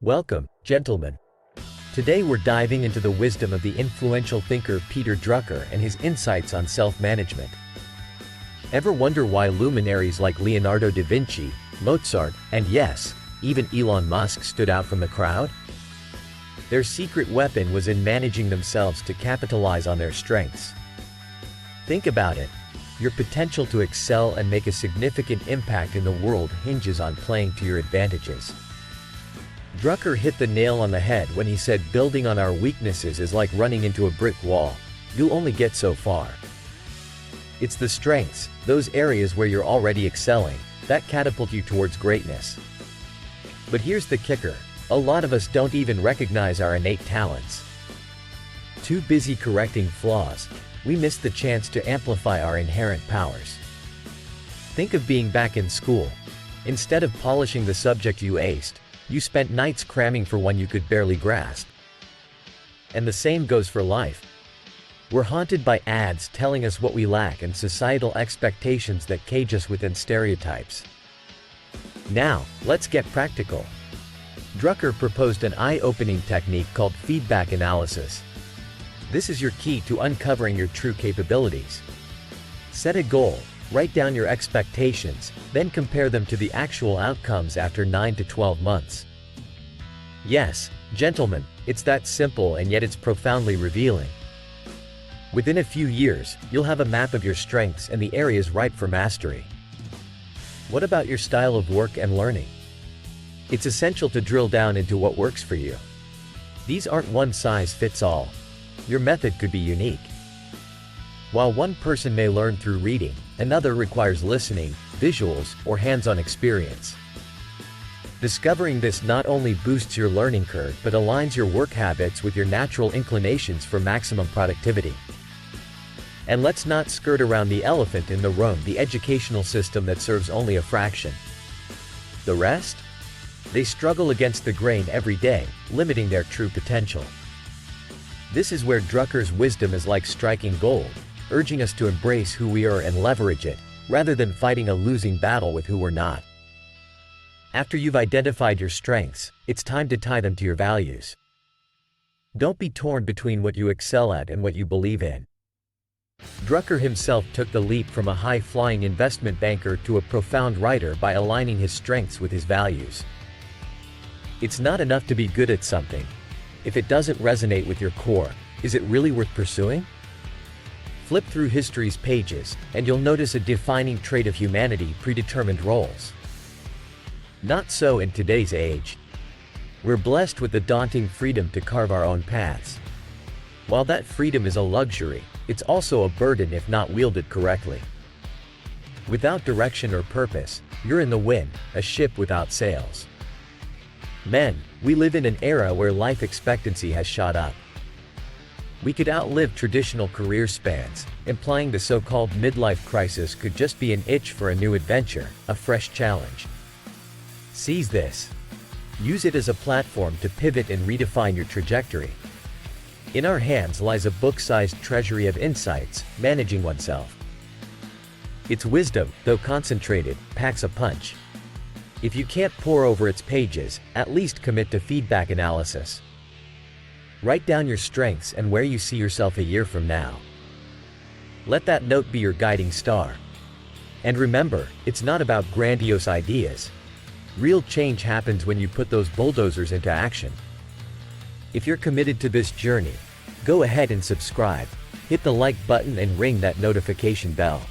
Welcome, gentlemen. Today we're diving into the wisdom of the influential thinker Peter Drucker and his insights on self-management. Ever wonder why luminaries like Leonardo da Vinci, Mozart, and yes, even Elon Musk stood out from the crowd? Their secret weapon was in managing themselves to capitalize on their strengths. Think about it. Your potential to excel and make a significant impact in the world hinges on playing to your advantages. Drucker hit the nail on the head when he said building on our weaknesses is like running into a brick wall. You'll only get so far. It's the strengths, those areas where you're already excelling, that catapult you towards greatness. But here's the kicker. A lot of us don't even recognize our innate talents. Too busy correcting flaws, we miss the chance to amplify our inherent powers. Think of being back in school. Instead of polishing the subject you aced, you spent nights cramming for one you could barely grasp. And the same goes for life. We're haunted by ads telling us what we lack and societal expectations that cage us within stereotypes. Now, let's get practical. Drucker proposed an eye-opening technique called feedback analysis. This is your key to uncovering your true capabilities. Set a goal, write down your expectations, then compare them to the actual outcomes after 9 to 12 months. Yes, gentlemen, it's that simple and yet it's profoundly revealing. Within a few years, you'll have a map of your strengths and the areas ripe for mastery. What about your style of work and learning? It's essential to drill down into what works for you. These aren't one-size-fits-all. Your method could be unique. While one person may learn through reading, another requires listening, visuals, or hands-on experience. Discovering this not only boosts your learning curve but aligns your work habits with your natural inclinations for maximum productivity. And let's not skirt around the elephant in the room, the educational system that serves only a fraction. The rest? They struggle against the grain every day, limiting their true potential. This is where Drucker's wisdom is like striking gold, urging us to embrace who we are and leverage it, rather than fighting a losing battle with who we're not. After you've identified your strengths, it's time to tie them to your values. Don't be torn between what you excel at and what you believe in. Drucker himself took the leap from a high-flying investment banker to a profound writer by aligning his strengths with his values. It's not enough to be good at something. If it doesn't resonate with your core, is it really worth pursuing? Flip through history's pages, and you'll notice a defining trait of humanity: predetermined roles. Not so in today's age. We're blessed with the daunting freedom to carve our own paths. While that freedom is a luxury, it's also a burden if not wielded correctly. Without direction or purpose, you're in the wind, a ship without sails. Men, we live in an era where life expectancy has shot up. We could outlive traditional career spans, implying the so-called midlife crisis could just be an itch for a new adventure, a fresh challenge. Seize this. Use it as a platform to pivot and redefine your trajectory. In our hands lies a book-sized treasury of insights, managing oneself. Its wisdom, though concentrated, packs a punch. If you can't pore over its pages, at least commit to feedback analysis. Write down your strengths and where you see yourself a year from now. Let that note be your guiding star. And remember, it's not about grandiose ideas. Real change happens when you put those bulldozers into action. If you're committed to this journey, go ahead and subscribe, hit the like button and ring that notification bell.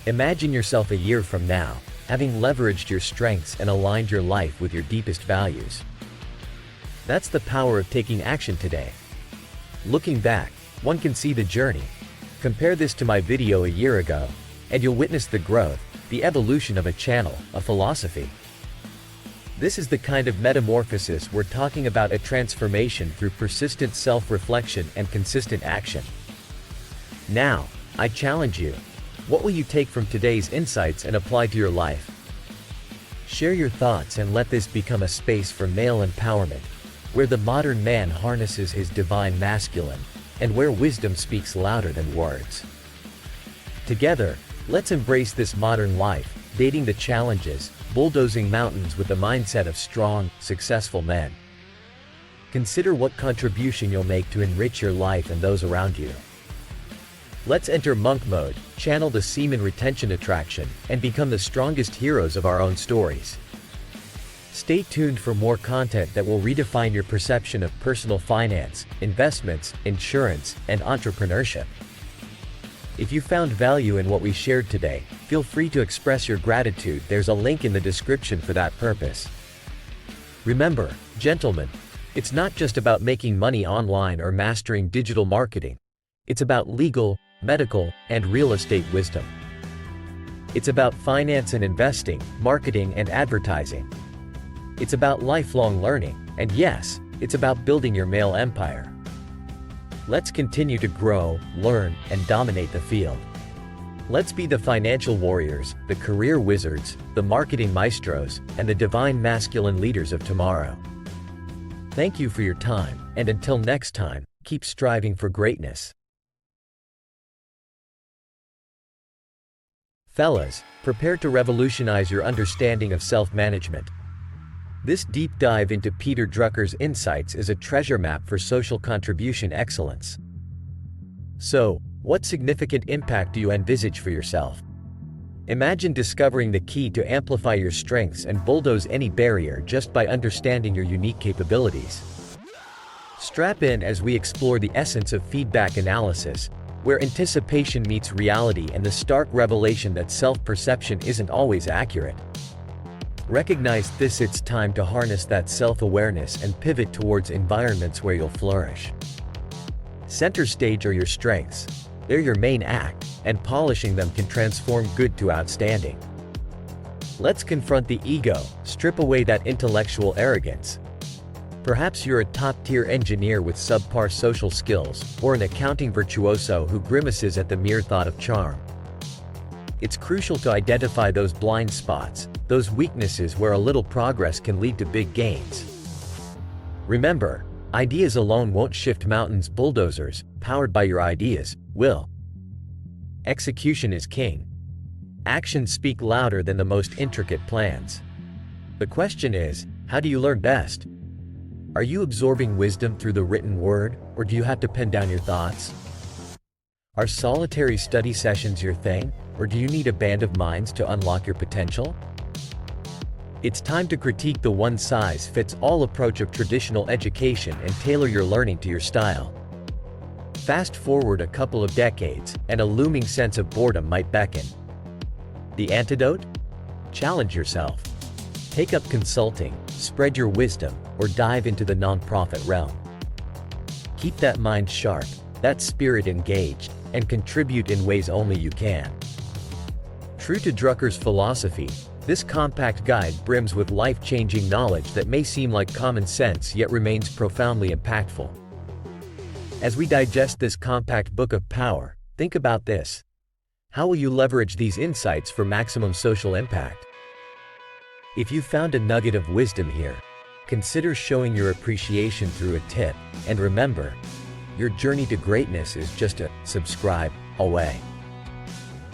Imagine yourself a year from now, having leveraged your strengths and aligned your life with your deepest values. That's the power of taking action today. Looking back, one can see the journey. Compare this to my video a year ago, and you'll witness the growth, the evolution of a channel, a philosophy. This is the kind of metamorphosis we're talking about, a transformation through persistent self-reflection and consistent action. Now, I challenge you. What will you take from today's insights and apply to your life? Share your thoughts and let this become a space for male empowerment, where the modern man harnesses his divine masculine, and where wisdom speaks louder than words. Together, let's embrace this modern life, dating the challenges, bulldozing mountains with the mindset of strong, successful men. Consider what contribution you'll make to enrich your life and those around you. Let's enter monk mode, channel the semen retention attraction, and become the strongest heroes of our own stories. Stay tuned for more content that will redefine your perception of personal finance, investments, insurance, and entrepreneurship. If you found value in what we shared today, feel free to express your gratitude. There's a link in the description for that purpose. Remember, gentlemen, it's not just about making money online or mastering digital marketing. It's about legal, medical, and real estate wisdom. It's about finance and investing, marketing and advertising. It's about lifelong learning, and yes, it's about building your male empire. Let's continue to grow, learn, and dominate the field. Let's be the financial warriors, the career wizards, the marketing maestros, and the divine masculine leaders of tomorrow. Thank you for your time, and until next time, keep striving for greatness. Fellas, prepare to revolutionize your understanding of self-management. This deep dive into Peter Drucker's insights is a treasure map for social contribution excellence. So, what significant impact do you envisage for yourself? Imagine discovering the key to amplify your strengths and bulldoze any barrier just by understanding your unique capabilities. Strap in as we explore the essence of feedback analysis, where anticipation meets reality and the stark revelation that self-perception isn't always accurate. Recognize this: it's time to harness that self-awareness and pivot towards environments where you'll flourish. Center stage are your strengths. They're your main act, and polishing them can transform good to outstanding. Let's confront the ego, strip away that intellectual arrogance. Perhaps you're a top-tier engineer with subpar social skills, or an accounting virtuoso who grimaces at the mere thought of charm. It's crucial to identify those blind spots, those weaknesses where a little progress can lead to big gains. Remember, ideas alone won't shift mountains. Bulldozers, powered by your ideas, will. Execution is king. Actions speak louder than the most intricate plans. The question is, how do you learn best? Are you absorbing wisdom through the written word, or do you have to pen down your thoughts? Are solitary study sessions your thing, or do you need a band of minds to unlock your potential? It's time to critique the one-size-fits-all approach of traditional education and tailor your learning to your style. Fast forward a couple of decades, and a looming sense of boredom might beckon. The antidote? Challenge yourself. Take up consulting, spread your wisdom, or dive into the nonprofit realm. Keep that mind sharp, that spirit engaged, and contribute in ways only you can. True to Drucker's philosophy, this compact guide brims with life-changing knowledge that may seem like common sense yet remains profoundly impactful. As we digest this compact book of power, think about this. How will you leverage these insights for maximum social impact? If you found a nugget of wisdom here, consider showing your appreciation through a tip, and remember, your journey to greatness is just a subscribe away.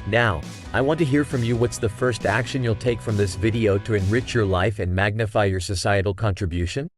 Now, I want to hear from you. What's the first action you'll take from this video to enrich your life and magnify your societal contribution?